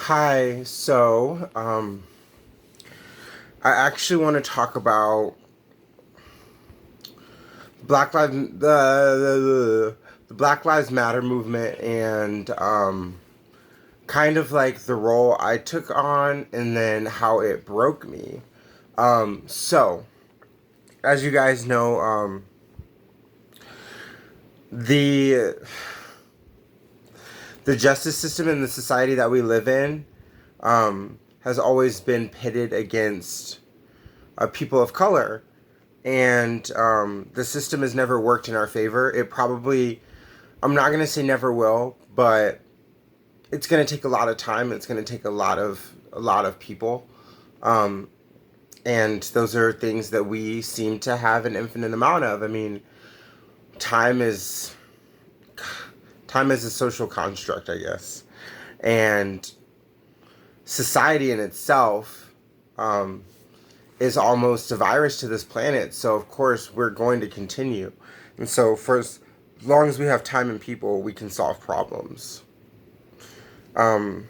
Hi, I actually want to talk about Black Lives the Black Lives Matter movement and kind of like the role I took on and then how it broke me. So as you guys know, the the justice system in the society that we live in has always been pitted against people of color, and the system has never worked in our favor. It probably, I'm not going to say never will, but it's going to take a lot of time. It's going to take a lot of people, um, and those are things that we seem to have an infinite amount of. I mean, time is time is a social construct, I guess, and society in itself is almost a virus to this planet. So of course we're going to continue, and so for as long as we have time and people, we can solve problems. Um,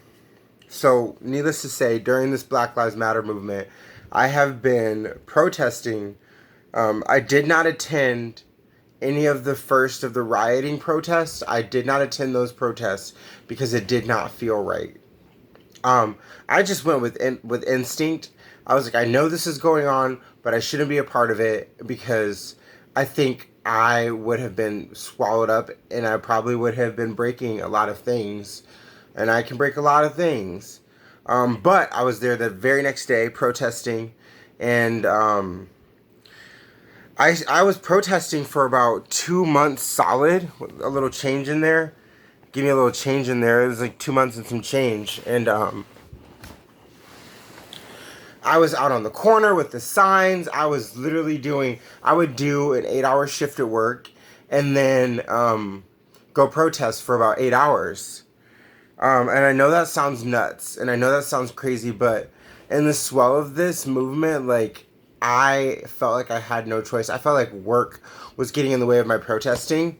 so needless to say, during this Black Lives Matter movement, I have been protesting. I did not attend any of the first of the rioting protests. I did not attend those protests because it did not feel right. I just went with instinct. I was like, I know this is going on, but I shouldn't be a part of it because I think I would have been swallowed up, and I probably would have been breaking a lot of things, and I can break a lot of things. But I was there the very next day protesting, and I was protesting for about 2 months solid, with a little change in there. Give me a little change in there. It was like 2 months and some change, and I was out on the corner with the signs. I was literally doing, I would do an 8 hour shift at work and then go protest for about 8 hours. And I know that sounds nuts and I know that sounds crazy, but in the swell of this movement, like, I felt like I had no choice. I felt like work was getting in the way of my protesting.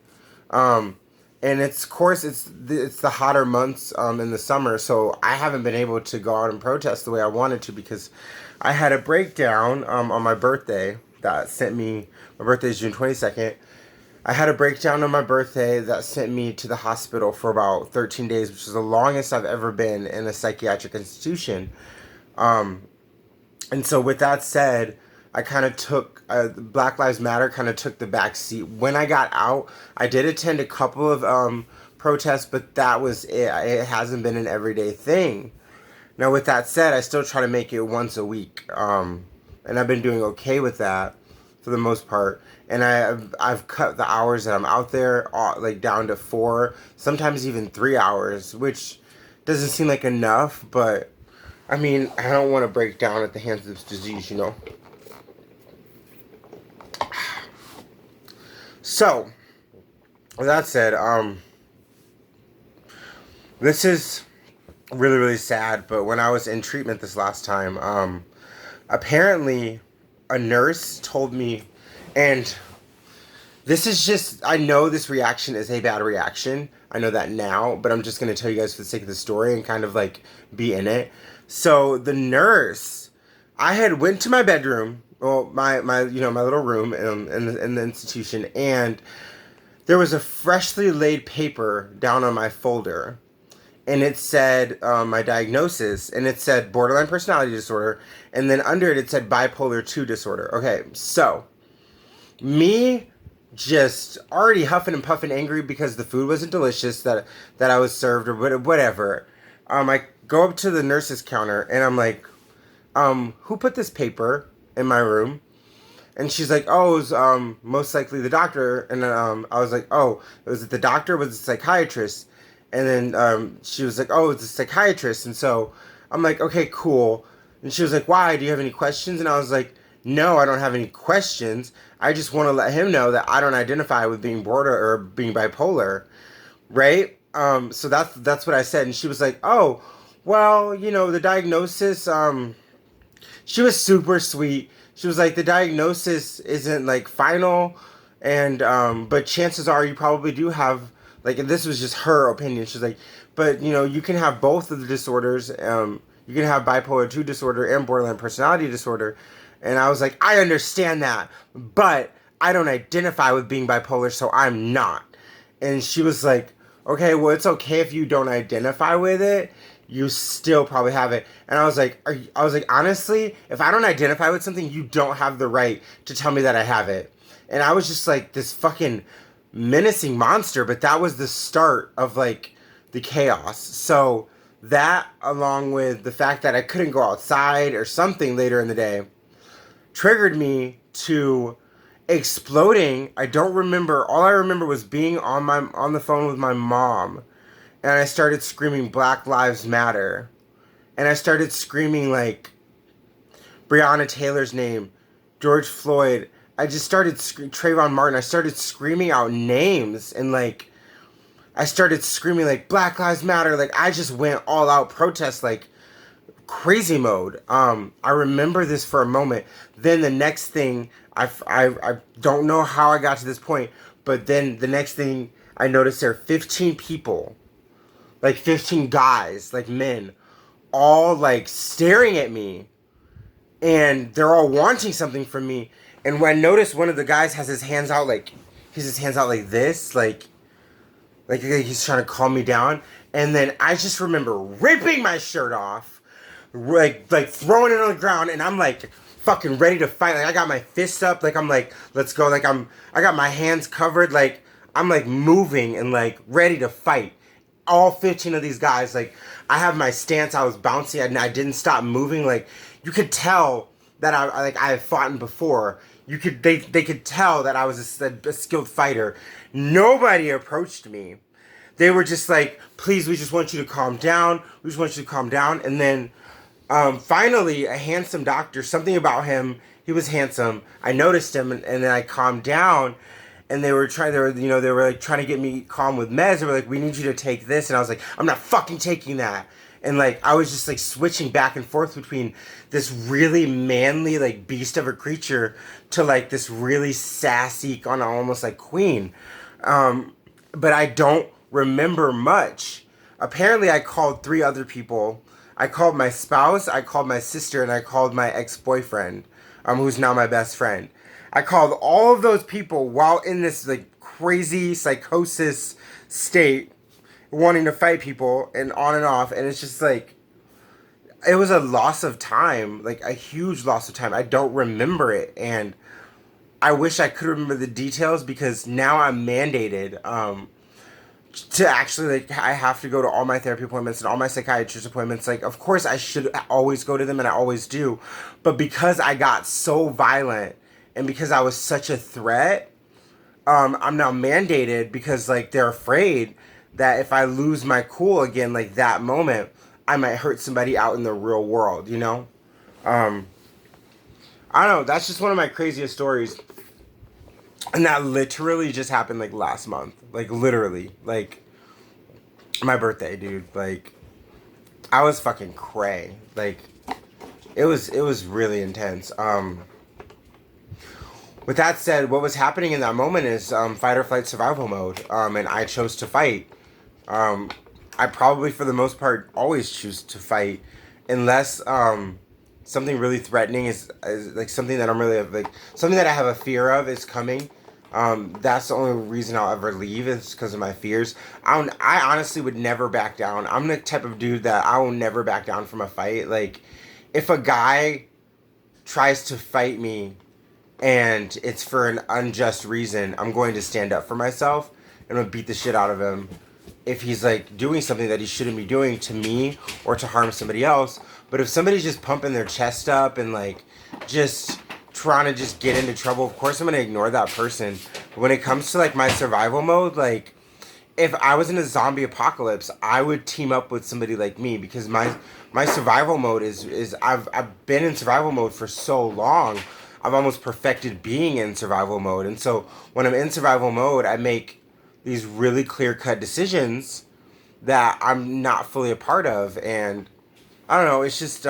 Um, and it's, of course, it's the hotter months in the summer, so I haven't been able to go out and protest the way I wanted to because I had a breakdown on my birthday that sent me. My birthday is June 22nd. I had a breakdown on my birthday that sent me to the hospital for about 13 days, which is the longest I've ever been in a psychiatric institution. Um, and so, with that said, I kind of took Black Lives Matter kind of took the back seat. When I got out, I did attend a couple of protests, but that was it. It hasn't been an everyday thing. Now, with that said, I still try to make it once a week, and I've been doing okay with that for the most part. And I've cut the hours that I'm out there like down to 4, sometimes even 3 hours, which doesn't seem like enough, but I mean, I don't want to break down at the hands of this disease, you know. So, with that said, this is really, really sad, but when I was in treatment this last time, apparently a nurse told me, and this is just, I know this reaction is a bad reaction. I know that now, but I'm just going to tell you guys for the sake of the story and kind of like be in it. So the nurse, I had went to my bedroom, well, my my little room in the institution, and there was a freshly laid paper down on my folder, and it said my diagnosis, and it said borderline personality disorder, and then under it it said bipolar 2 disorder. Okay, so me just already huffing and puffing angry because the food wasn't delicious that I was served or whatever. I go up to the nurse's counter and I'm like, who put this paper in my room? And she's like, oh, it was most likely the doctor. And I was like, oh, was it the doctor? Was it the psychiatrist? And then she was like, oh, it's a psychiatrist. And so I'm like, okay, cool. And she was like, why? Do you have any questions? And I was like, no, I don't have any questions. I just want to let him know that I don't identify with being border or being bipolar, right? So that's what I said. And she was like, oh, well, the diagnosis. She was super sweet. She was like, the diagnosis isn't like final, and but chances are you probably do have Like, and this was just her opinion. She's like, but you know, you can have both of the disorders. You can have bipolar 2 disorder and borderline personality disorder. And I was like, I understand that, but I don't identify with being bipolar, so I'm not. And she was like, okay, well, it's okay if you don't identify with it. You still probably have it. And I was like, I was like, honestly, if I don't identify with something, you don't have the right to tell me that I have it. And I was just like this fucking menacing monster, but that was the start of like the chaos. So that, along with the fact that I couldn't go outside or something later in the day, triggered me to exploding. I don't remember. All I remember was being on the phone with my mom, and I started screaming Black Lives Matter, and I started screaming like Breonna Taylor's name, George Floyd. I just started Trayvon Martin. I started screaming out names, and like I started screaming like Black Lives Matter. Like I just went all out protest, like crazy mode. I remember this for a moment. Then the next thing, I don't know how I got to this point, but then the next thing I noticed there are 15 people, like 15 guys, like men, all like staring at me, and they're all wanting something from me. And when I noticed one of the guys has his hands out like, this, like he's trying to calm me down. And then I just remember ripping my shirt off, like throwing it on the ground, and I'm like fucking ready to fight. Like I got my fists up, like I'm like, let's go. Like I got my hands covered, like I'm like moving and like ready to fight. All 15 of these guys, like I have my stance. I was bouncy, and I didn't stop moving. Like you could tell that I had fought before. They could tell that I was a skilled fighter. Nobody approached me. They were just like, please, we just want you to calm down. We just want you to calm down. And then finally, a handsome doctor, something about him, he was handsome. I noticed him, and then I calmed down. And they were like trying to get me calm with meds. They were like, we need you to take this. And I was like, I'm not fucking taking that. And like, I was just like switching back and forth between this really manly, like beast of a creature to like this really sassy, kind of almost like queen. But I don't remember much. Apparently, I called 3 other people. I called my spouse, I called my sister, and I called my ex-boyfriend, who's now my best friend. I called all of those people while in this like crazy psychosis state, wanting to fight people and on and off. And it's just like, it was a loss of time, like a huge loss of time. I don't remember it, and I wish I could remember the details, because now I'm mandated to actually, like, I have to go to all my therapy appointments and all my psychiatrist appointments. Like, of course I should always go to them, and I always do, but because I got so violent and because I was such a threat, I'm now mandated, because like they're afraid that if I lose my cool again, like that moment, I might hurt somebody out in the real world, you know? I don't know, that's just one of my craziest stories. And that literally just happened like last month. Like literally. Like my birthday, dude. Like I was fucking cray. Like it was really intense. With that said, what was happening in that moment is fight or flight survival mode. And I chose to fight. I probably for the most part always choose to fight unless something really threatening is like something that I'm really like something that I have a fear of is coming. That's the only reason I'll ever leave is because of my fears. I honestly would never back down. I'm the type of dude that I will never back down from a fight. Like, if a guy tries to fight me and it's for an unjust reason, I'm going to stand up for myself and I'm gonna beat the shit out of him if he's like doing something that he shouldn't be doing to me or to harm somebody else. But if somebody's just pumping their chest up and like just trying to just get into trouble, of course I'm gonna ignore that person. But when it comes to like my survival mode, like if I was in a zombie apocalypse, I would team up with somebody like me, because my survival mode is I've been in survival mode for so long. I've almost perfected being in survival mode. And so when I'm in survival mode, I make these really clear-cut decisions that I'm not fully a part of. And I don't know, it's just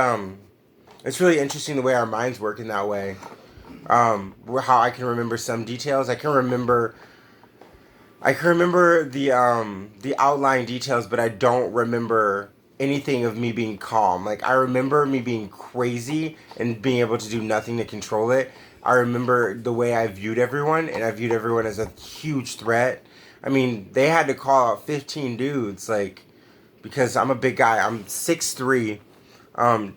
it's really interesting the way our minds work in that way. How I can remember some details. I can remember I can remember the outline details, but I don't remember anything of me being calm. Like I remember me being crazy and being able to do nothing to control it. I remember the way I viewed everyone, and I viewed everyone as a huge threat. I mean, they had to call out 15 dudes, like, because I'm a big guy. I'm 6'3",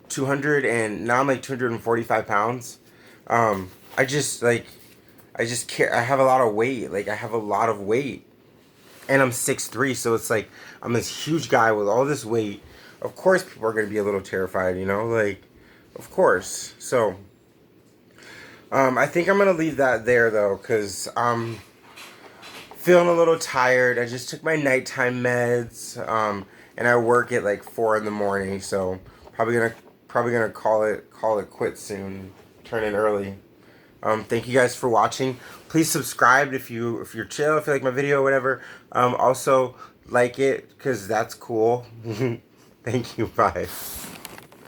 200, and now I'm like 245 pounds. Um, I just like I just care. I have a lot of weight. Like I have a lot of weight, and I'm 6'3", so it's like I'm this huge guy with all this weight. Of course, people are gonna be a little terrified. You know, like of course. So I think I'm gonna leave that there though, cause I'm feeling a little tired. I just took my nighttime meds, and I work at like 4 in the morning. So probably gonna call it quits soon. Turn in early. Thank you guys for watching. Please subscribe if you're chill, if you like my video, whatever. Also like it because that's cool. Thank you. Bye.